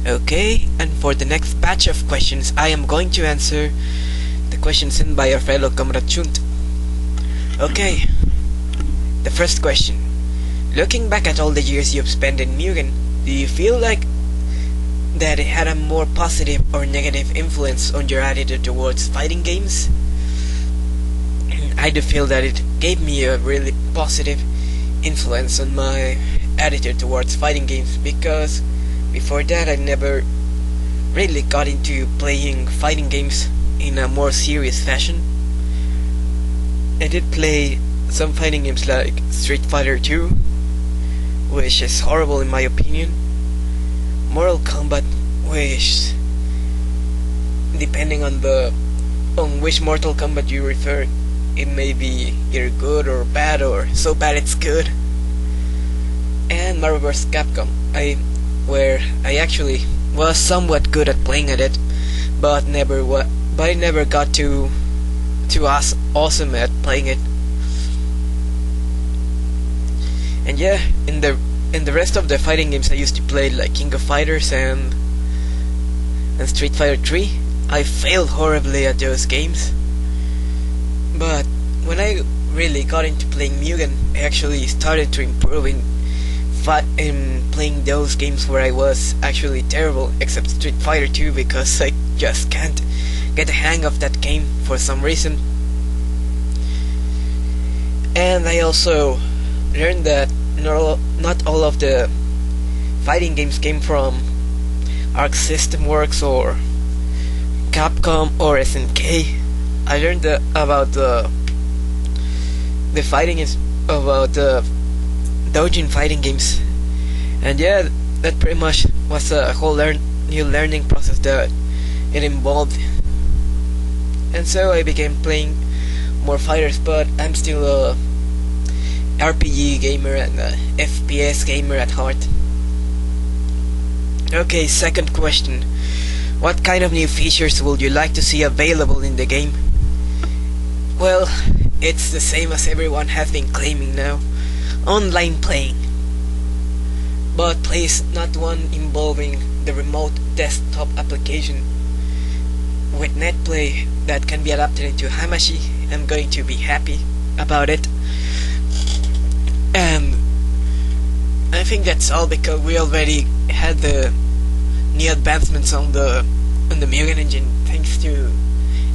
Okay, and for the next batch of questions, I am going to answer the questions sent by our fellow Comrade Shunt. Okay, the first question. Looking back at all the years you've spent in Mugen, do you feel like that it had a more positive or negative influence on your attitude towards fighting games? I do feel that it gave me a really positive influence on my attitude towards fighting games, because before that I never really got into playing fighting games in a more serious fashion. I did play some fighting games like Street Fighter 2, which is horrible in my opinion, Mortal Kombat, which, depending on which Mortal Kombat you refer, it may be either good or bad or so bad it's good. And Marvel vs. Capcom, where I actually was somewhat good at playing at it, but I never got too awesome at playing it. And yeah, in the rest of the fighting games I used to play, like King of Fighters and Street Fighter 3, I failed horribly at those games. But when I really got into playing Mugen, I actually started to improve in playing those games where I was actually terrible, except Street Fighter 2, because I just can't get the hang of that game for some reason. And I also learned that not all of the fighting games came from Arc System Works or Capcom or SNK. I learned about the fighting is about the doujin fighting games, and yeah, that pretty much was a whole new learning process that it involved. And so I began playing more fighters, but I'm still a RPG gamer and a FPS gamer at heart. Okay, second question. What kind of new features would you like to see available in the game? Well, it's the same as everyone has been claiming now. Online playing. But please, not one involving the remote desktop application. With netplay that can be adapted into Hamashi, I'm going to be happy about it. And I think that's all, because we already had the new advancements on the Mugen engine, thanks to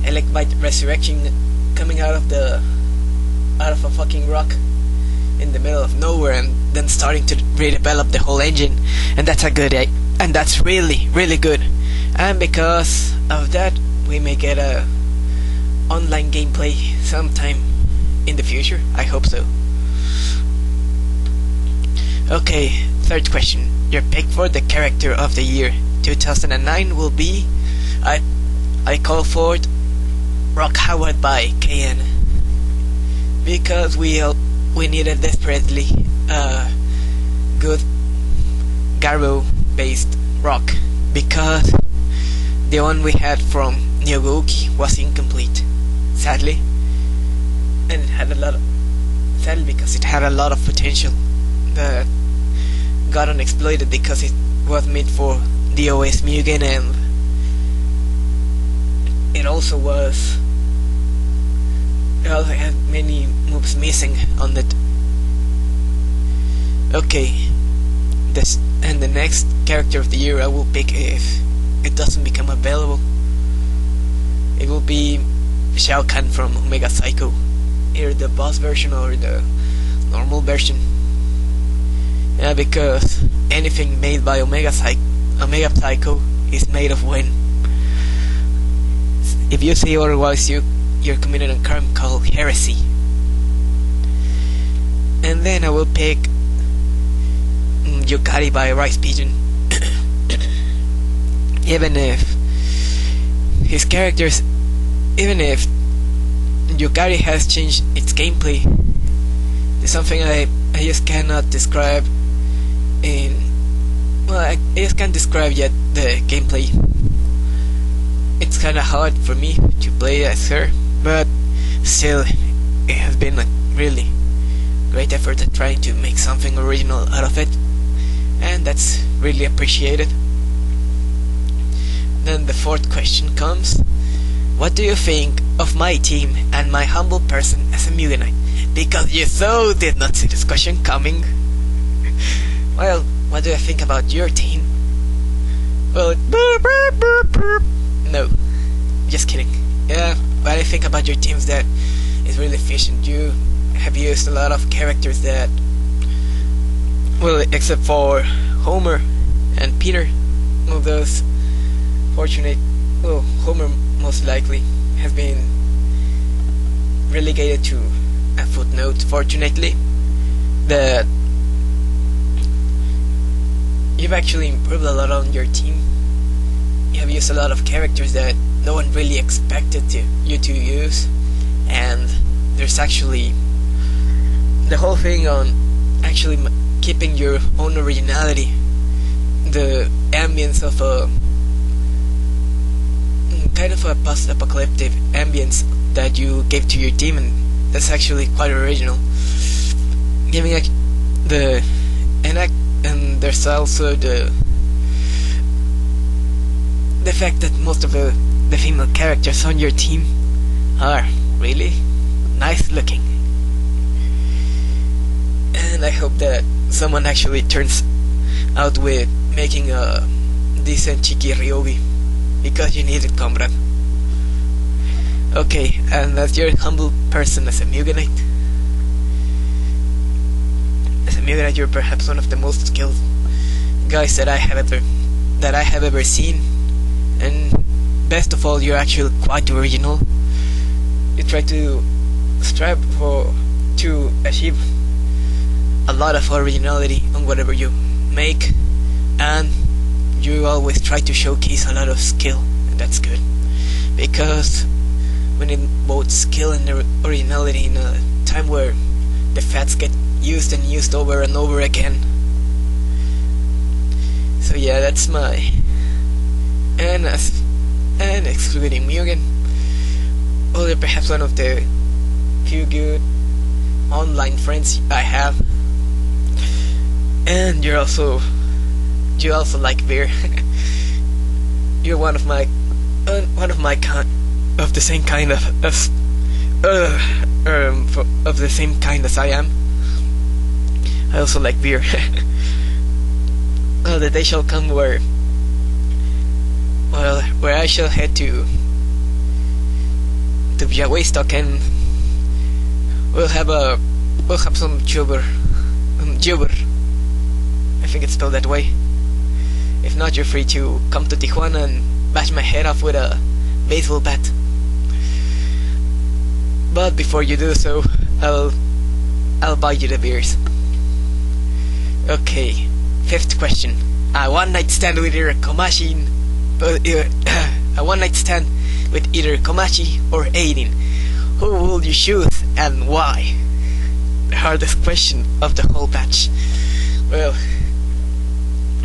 Elec Resurrection coming out of a fucking rock in the middle of nowhere and then starting to redevelop the whole engine, and that's and that's really good. And because of that, we may get a online gameplay sometime in the future. I hope so. Okay, third question. Your pick for the character of the year 2009 will be I call for it Rock Howard by KN, because we needed desperately a good Garo based rock, because the one we had from Nyogouki was incomplete, sadly, and it had because it had a lot of potential that got unexploited because it was made for the OS Mugen, and it also had many moves missing on it. Okay, and the next character of the year I will pick, if it doesn't become available, it will be Shao Kahn from Omega Psycho, either the boss version or the normal version. Yeah, because anything made by Omega Psycho is made of wind. If you say otherwise, you're committing a crime called heresy. And then I will pick Yukari by Rice Pigeon. Even if Yukari has changed its gameplay, there's something I just cannot describe I just can't describe yet the gameplay. It's kinda hard for me to play as her, but still, it has been a really great effort at trying to make something original out of it, and that's really appreciated. then the fourth question comes. What do you think of my team and my humble person as a Mugenite? Because you so did not see this question coming. Well, what do I think about your team? Well, no, just kidding. Yeah, what I think about your team is that it's really efficient. You have used a lot of characters that, well, except for Homer and Peter, all those fortunate, well, Homer most likely has been relegated to a footnote, fortunately, that you've actually improved a lot on your team. You have used a lot of characters that no one really expected you to use, and there's actually the whole thing on actually keeping your own originality, the ambience of a kind of a post-apocalyptic ambience that you gave to your team, and that's actually quite original. Giving and there's also the fact that most of the female characters on your team are really nice looking, and I hope that someone actually turns out with making a decent Chiki Ryobi, because you need it, Comrade. Okay, and as your humble person as a Mugenite, you're perhaps one of the most skilled guys that I have ever seen, and best of all, you're actually quite original. You try to strive to achieve a lot of originality on whatever you make, and you always try to showcase a lot of skill, and that's good, because we need both skill and originality in a time where the facts get used and used over and over again. So yeah, that's my and excluding Mugen, well, you're perhaps one of the few good online friends I have, and you also like beer. You're one of the same kind of the same kind as I am. I also like beer. Well, the day shall come where I shall head to Białystok, and we'll have some jubber. I think it's spelled that way. If not, you're free to come to Tijuana and bash my head off with a baseball bat. But before you do so, I'll buy you the beers. Okay, fifth question. A one-night stand with either Komachi, or Aiden. Who will you choose and why? The hardest question of the whole batch. Well,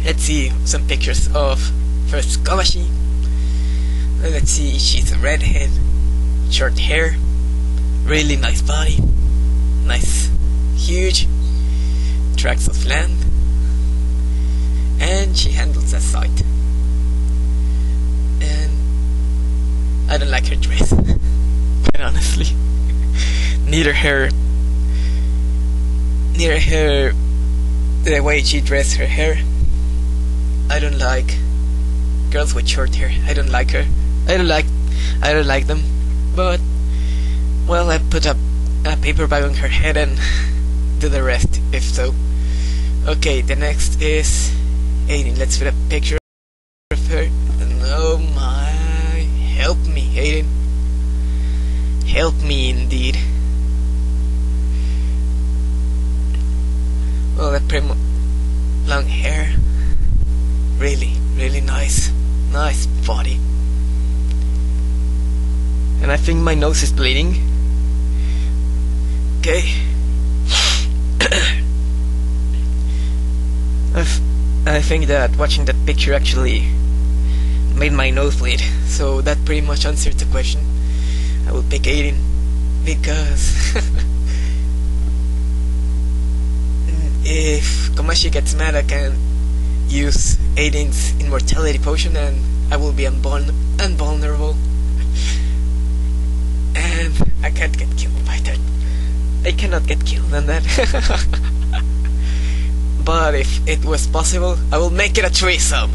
let's see some pictures of first Komachi. Let's see, she's a redhead, short hair, really nice body, nice, huge tracts of land, and she handles a scythe. And I don't like her dress, quite honestly. Neither her, the way she dressed her hair. I don't like girls with short hair. I don't like her. I don't like them. But well, I put a paper bag on her head and do the rest, if so. Okay, the next is Aiden. Let's put a picture of her. And oh my, help me, Aiden. Help me indeed. Well, that pretty long hair. Really, really nice body. And I think my nose is bleeding. Okay. I think that watching that picture actually made my nose bleed, so that pretty much answers the question. I will pick Aiden because if Komachi gets mad, I can use Aiden's immortality potion and I will be invulnerable. And I can't get killed by that. I cannot get killed on that. But if it was possible, I will make it a threesome.